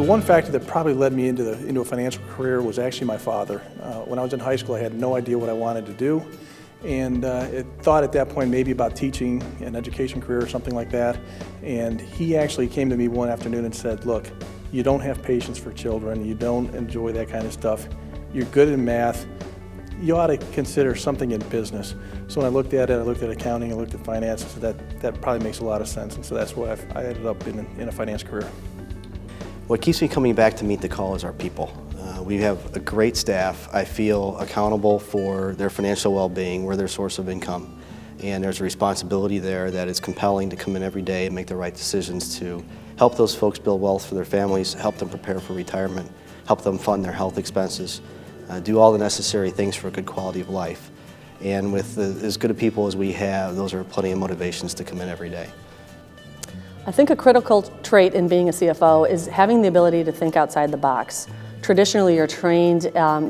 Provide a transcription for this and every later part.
The one factor that probably led me into a financial career was actually my father. When I was in high school, I had no idea what I wanted to do, and thought at that point maybe about teaching an education career or something like that. And he actually came to me one afternoon and said, "Look, you don't have patience for children, you don't enjoy that kind of stuff, you're good in math, you ought to consider something in business." So when I looked at it, I looked at accounting, I looked at finance, so that probably makes a lot of sense, and so that's why I ended up in a finance career. What keeps me coming back to Meet the Call is our people. We have a great staff. I feel accountable for their financial well-being. We're their source of income, and there's a responsibility there that is compelling to come in every day and make the right decisions to help those folks build wealth for their families, help them prepare for retirement, help them fund their health expenses, do all the necessary things for a good quality of life. And with as good of people as we have, those are plenty of motivations to come in every day. I think a critical trait in being a CFO is having the ability to think outside the box. Traditionally, you're trained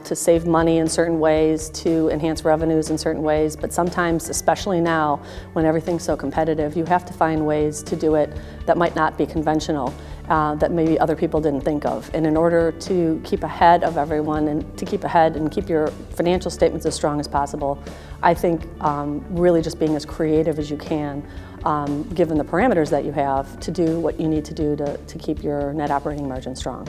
to save money in certain ways, to enhance revenues in certain ways, but sometimes, especially now, when everything's so competitive, you have to find ways to do it that might not be conventional, that maybe other people didn't think of. And in order to keep ahead of everyone and to keep ahead and keep your financial statements as strong as possible, I think really just being as creative as you can, given the parameters that you have, to do what you need to do to keep your net operating margin strong.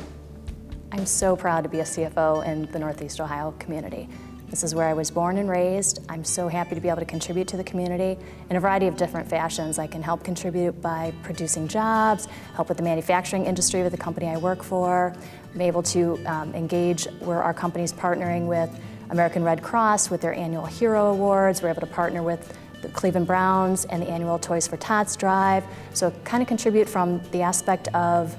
I'm so proud to be a CFO in the Northeast Ohio community. This is where I was born and raised. I'm so happy to be able to contribute to the community in a variety of different fashions. I can help contribute by producing jobs, help with the manufacturing industry with the company I work for. I'm able to engage where our company's partnering with American Red Cross with their annual Hero Awards. We're able to partner with the Cleveland Browns and the annual Toys for Tots drive. So kind of contribute from the aspect of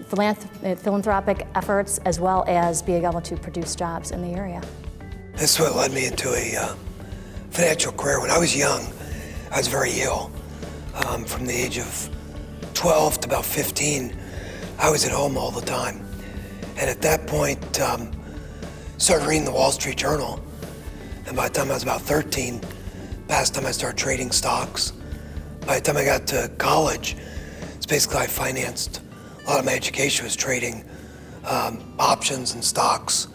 philanthropic efforts as well as being able to produce jobs in the area. This is what led me into a financial career. When I was young, I was very ill. From the age of 12 to about 15, I was at home all the time. And at that point, started reading the Wall Street Journal. And by the time I was about 13, last time I started trading stocks. By the time I got to college, it's basically I financed a lot of my education was trading options and stocks.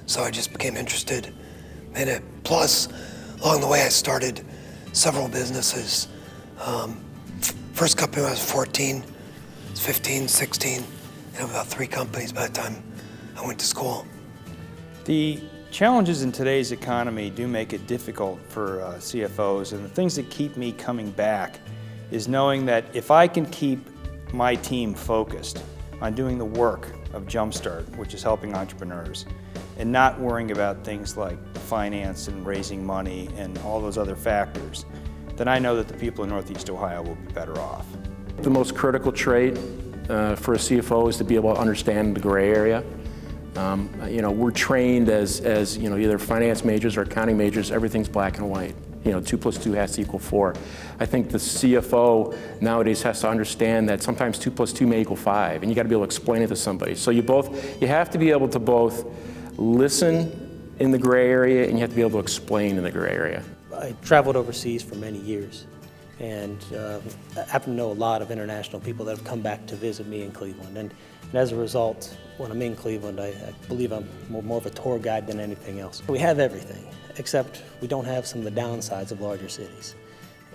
So I just became interested in it. Plus, along the way, I started several businesses. First company when I was 14, I was 15, 16, and I have about 3 companies by the time I went to school. The challenges in today's economy do make it difficult for CFOs, and the things that keep me coming back is knowing that if I can keep my team focused on doing the work of Jumpstart, which is helping entrepreneurs, and not worrying about things like finance and raising money and all those other factors, then I know that the people in Northeast Ohio will be better off. The most critical trait for a CFO is to be able to understand the gray area. We're trained as either finance majors or accounting majors, everything's black and white. 2 + 2 has to equal 4. I think the CFO nowadays has to understand that sometimes 2 + 2 may equal 5, and you got to be able to explain it to somebody. So you have to be able to both listen in the gray area and you have to be able to explain in the gray area. I traveled overseas for many years, and I happen to know a lot of international people that have come back to visit me in Cleveland. And as a result, when I'm in Cleveland, I believe I'm more of a tour guide than anything else. We have everything, except we don't have some of the downsides of larger cities.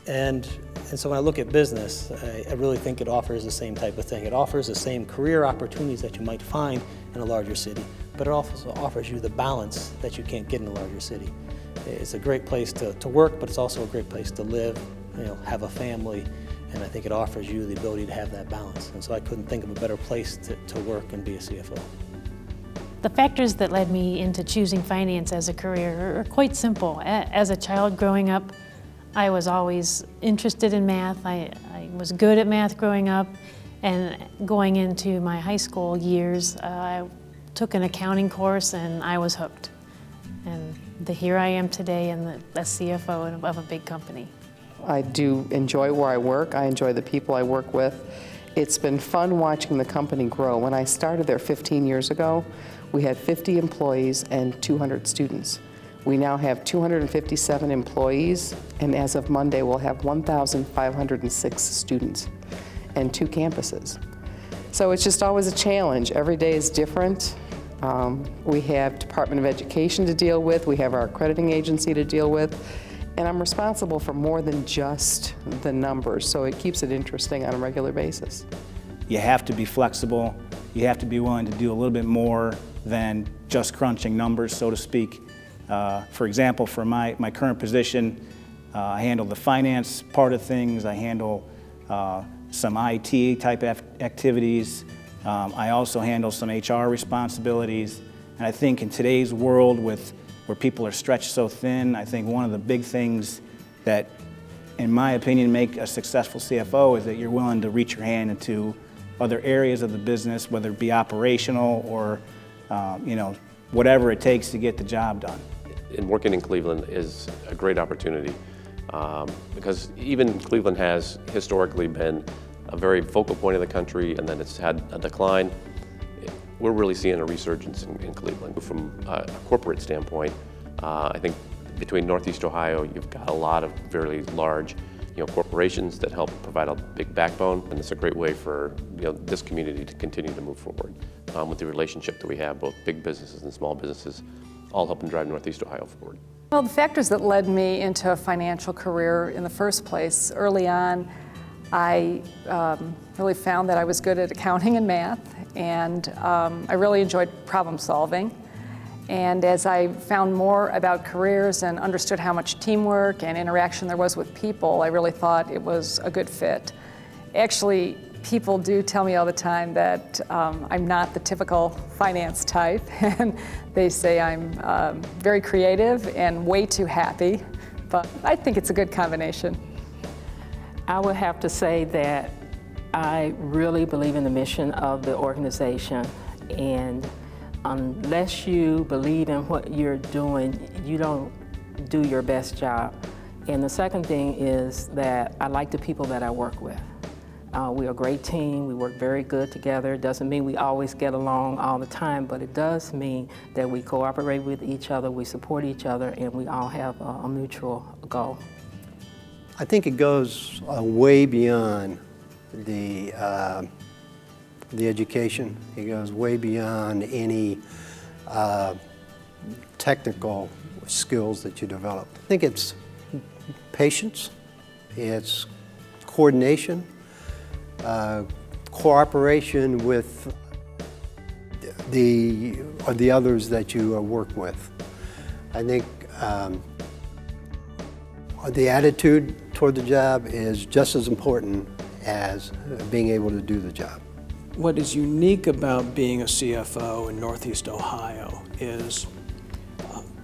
And so when I look at business, I really think it offers the same type of thing. It offers the same career opportunities that you might find in a larger city, but it also offers you the balance that you can't get in a larger city. It's a great place to work, but it's also a great place to live, have a family, and I think it offers you the ability to have that balance. And so I couldn't think of a better place to work and be a CFO. The factors that led me into choosing finance as a career are quite simple. As a child growing up, I was always interested in math. I was good at math growing up, and going into my high school years, I took an accounting course and I was hooked. And here I am today and the CFO of a big company. I do enjoy where I work. I enjoy the people I work with. It's been fun watching the company grow. When I started there 15 years ago, we had 50 employees and 200 students. We now have 257 employees, and as of Monday, we'll have 1,506 students and 2 campuses. So it's just always a challenge. Every day is different. We have Department of Education to deal with, we have our accrediting agency to deal with, and I'm responsible for more than just the numbers, so it keeps it interesting on a regular basis. You have to be flexible. You have to be willing to do a little bit more than just crunching numbers, so to speak. For example, for my current position, I handle the finance part of things. I handle some IT type activities. I also handle some HR responsibilities. And I think in today's world where people are stretched so thin, I think one of the big things that, in my opinion, make a successful CFO is that you're willing to reach your hand into other areas of the business, whether it be operational or whatever it takes to get the job done. And working in Cleveland is a great opportunity because even Cleveland has historically been a very focal point of the country, and then it's had a decline. We're really seeing a resurgence in Cleveland. From a corporate standpoint, I think between Northeast Ohio, you've got a lot of very large corporations that help provide a big backbone, and it's a great way for this community to continue to move forward with the relationship that we have, both big businesses and small businesses, all helping drive Northeast Ohio forward. Well, the factors that led me into a financial career in the first place, early on, I really found that I was good at accounting and math, and I really enjoyed problem solving. And as I found more about careers and understood how much teamwork and interaction there was with people, I really thought it was a good fit. Actually, people do tell me all the time that I'm not the typical finance type, and they say I'm very creative and way too happy, but I think it's a good combination. I would have to say that I really believe in the mission of the organization, and unless you believe in what you're doing, you don't do your best job. And the second thing is that I like the people that I work with. We're a great team, we work very good together. It doesn't mean we always get along all the time, but it does mean that we cooperate with each other, we support each other, and we all have a mutual goal. I think it goes way beyond the education. It goes way beyond any technical skills that you develop. I think it's patience, it's coordination, cooperation with the others that you work with. I think the attitude toward the job is just as important as being able to do the job. What is unique about being a CFO in Northeast Ohio is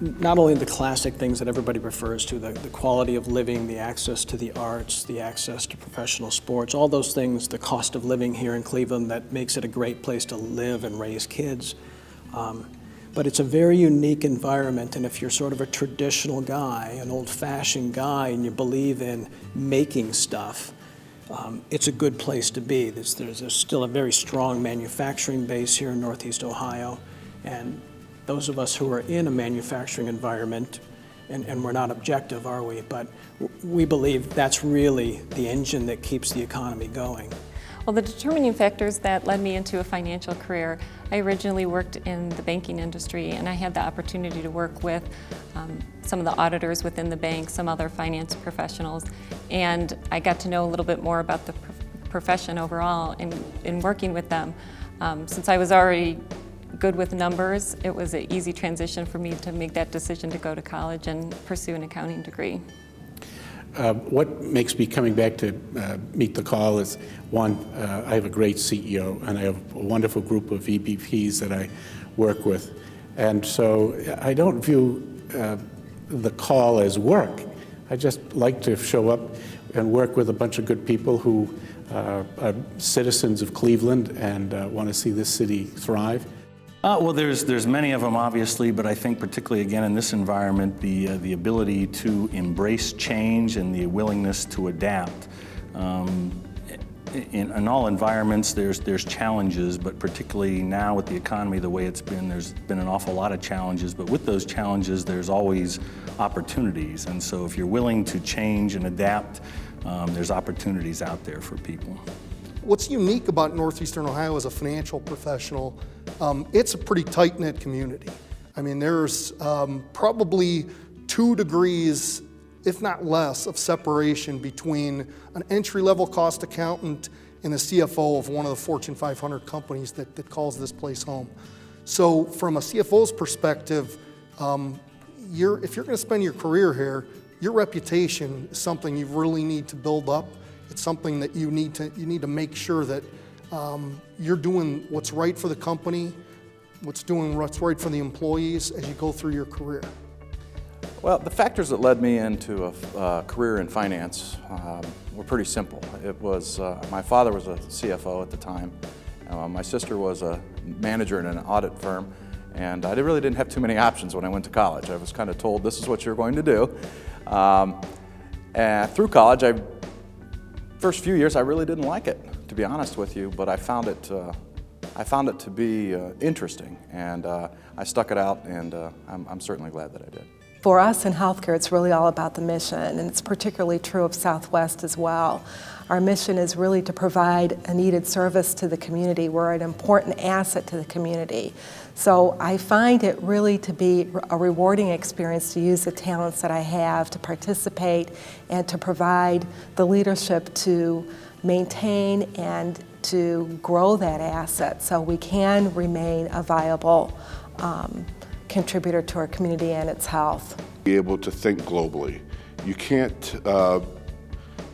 not only the classic things that everybody refers to, the quality of living, the access to the arts, the access to professional sports, all those things, the cost of living here in Cleveland that makes it a great place to live and raise kids. But it's a very unique environment, and if you're sort of a traditional guy, an old-fashioned guy, and you believe in making stuff, it's a good place to be. There's still a very strong manufacturing base here in Northeast Ohio, and those of us who are in a manufacturing environment, and we're not objective, are we? But we believe that's really the engine that keeps the economy going. Well, the determining factors that led me into a financial career, I originally worked in the banking industry, and I had the opportunity to work with some of the auditors within the bank, some other finance professionals, and I got to know a little bit more about the profession overall in working with them. Since I was already good with numbers, it was an easy transition for me to make that decision to go to college and pursue an accounting degree. What makes me coming back to meet the call is, one, I have a great CEO, and I have a wonderful group of EVPs that I work with. And so I don't view the call as work. I just like to show up and work with a bunch of good people who are citizens of Cleveland and want to see this city thrive. Well, there's many of them, obviously, but I think particularly, again, in this environment, the ability to embrace change and the willingness to adapt. In all environments, there's challenges, but particularly now with the economy the way it's been, there's been an awful lot of challenges, but with those challenges, there's always opportunities. And so if you're willing to change and adapt, there's opportunities out there for people. What's unique about Northeastern Ohio as a financial professional, it's a pretty tight-knit community. I mean, there's probably 2 degrees, if not less, of separation between an entry-level cost accountant and the CFO of one of the Fortune 500 companies that calls this place home. So from a CFO's perspective, if you're going to spend your career here, your reputation is something you really need to build up. It's something that you need to make sure that you're doing what's right for the company, what's right for the employees as you go through your career. Well, the factors that led me into a career in finance were pretty simple. It was, my father was a CFO at the time. My sister was a manager in an audit firm, and I really didn't have too many options when I went to college. I was kind of told, this is what you're going to do. And through college, first few years, I really didn't like it, to be honest with you, but I found it to be interesting, and I stuck it out, and I'm certainly glad that I did. For us in healthcare, it's really all about the mission, and it's particularly true of Southwest as well. Our mission is really to provide a needed service to the community. We're an important asset to the community. So I find it really to be a rewarding experience to use the talents that I have to participate and to provide the leadership to maintain and to grow that asset so we can remain a viable contributor to our community and its health. Be able to think globally. You can't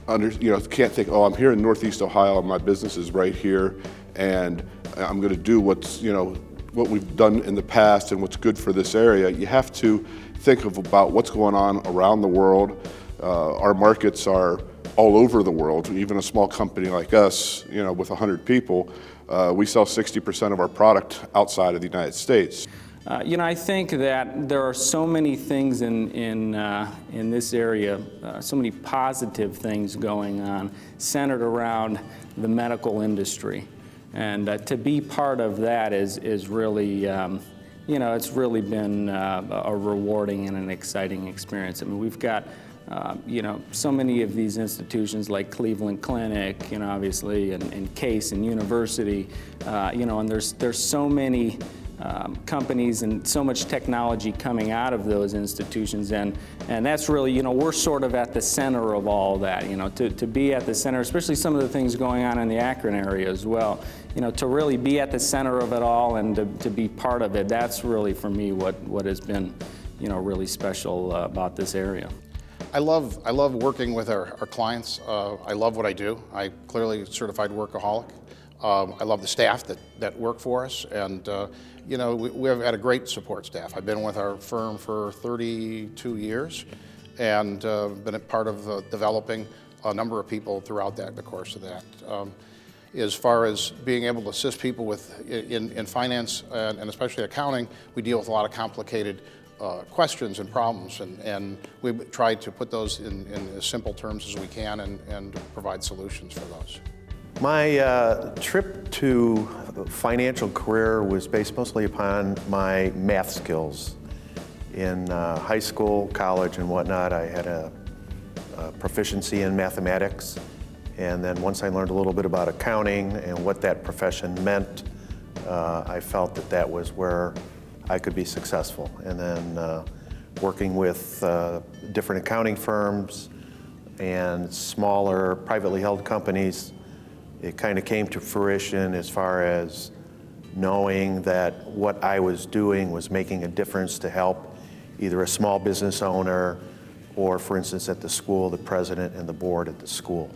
can't think, oh, I'm here in Northeast Ohio, my business is right here, and I'm going to do what's, what we've done in the past and what's good for this area. You have to think about what's going on around the world. Our markets are all over the world. Even a small company like us, with 100 people, we sell 60% of our product outside of the United States. I think that there are so many things in this area, so many positive things going on, centered around the medical industry, and to be part of that is really, it's really been a rewarding and an exciting experience. I mean, we've got, so many of these institutions like Cleveland Clinic, obviously, and Case and University, and there's so many companies and so much technology coming out of those institutions, and that's really, we're sort of at the center of all that, to be at the center, especially some of the things going on in the Akron area as well, to really be at the center of it all and to be part of it, that's really for me what has been, really special about this area. I love working with our clients. I love what I do. I'm clearly a certified workaholic. I love the staff that work for us, and we have had a great support staff. I've been with our firm for 32 years, and been a part of developing a number of people throughout the course of that. As far as being able to assist people in finance and especially accounting, we deal with a lot of complicated questions and problems, and we try to put those in as simple terms as we can and provide solutions for those. My trip to financial career was based mostly upon my math skills. In high school, college, and whatnot, I had a proficiency in mathematics, and then once I learned a little bit about accounting and what that profession meant, I felt that was where I could be successful. And then working with different accounting firms and smaller privately held companies, it kind of came to fruition as far as knowing that what I was doing was making a difference to help either a small business owner or, for instance, at the school, the president and the board at the school.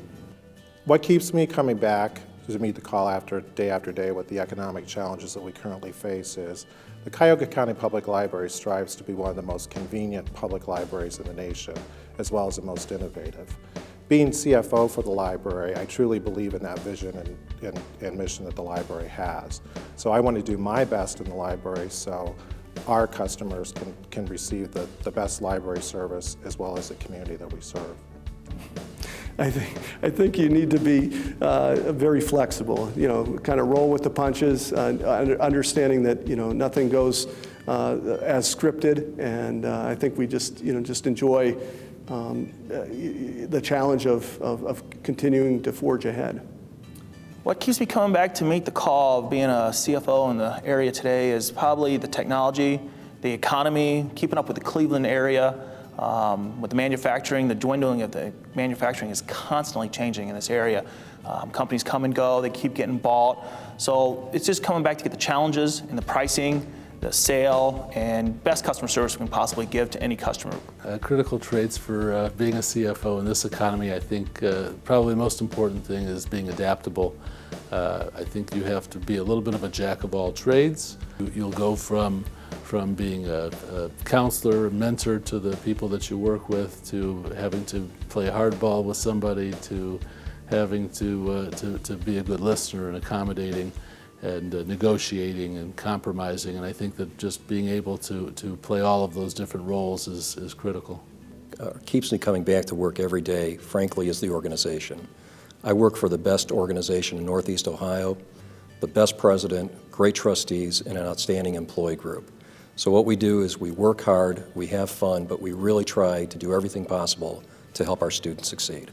What keeps me coming back to meet the call after day with the economic challenges that we currently face is the Cuyahoga County Public Library strives to be one of the most convenient public libraries in the nation, as well as the most innovative. Being CFO for the library, I truly believe in that vision and mission that the library has. So I want to do my best in the library so our customers can receive the best library service as well as the community that we serve. I think you need to be very flexible, kind of roll with the punches, understanding that, nothing goes as scripted, and I think we just enjoy the challenge of continuing to forge ahead. What keeps me coming back to meet the call of being a CFO in the area today is probably the technology, the economy, keeping up with the Cleveland area, with the manufacturing. The dwindling of the manufacturing is constantly changing in this area. Companies come and go, they keep getting bought. So it's just coming back to get the challenges in the pricing, the sale, and best customer service we can possibly give to any customer. Critical traits for being a CFO in this economy, I think probably the most important thing is being adaptable. I think you have to be a little bit of a jack of all trades. You'll go from being a counselor, a mentor to the people that you work with, to having to play hardball with somebody, to having to be a good listener and accommodating and negotiating and compromising. And I think that just being able to play all of those different roles is critical. Keeps me coming back to work every day, frankly, is the organization. I work for the best organization in Northeast Ohio, the best president, great trustees, and an outstanding employee group. So what we do is we work hard, we have fun, but we really try to do everything possible to help our students succeed.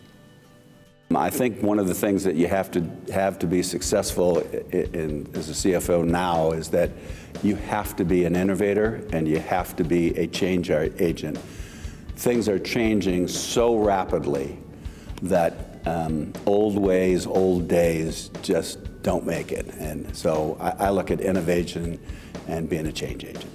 I think one of the things that you have to be successful as a CFO now is that you have to be an innovator and you have to be a change agent. Things are changing so rapidly that old ways, old days just don't make it. And so I look at innovation and being a change agent.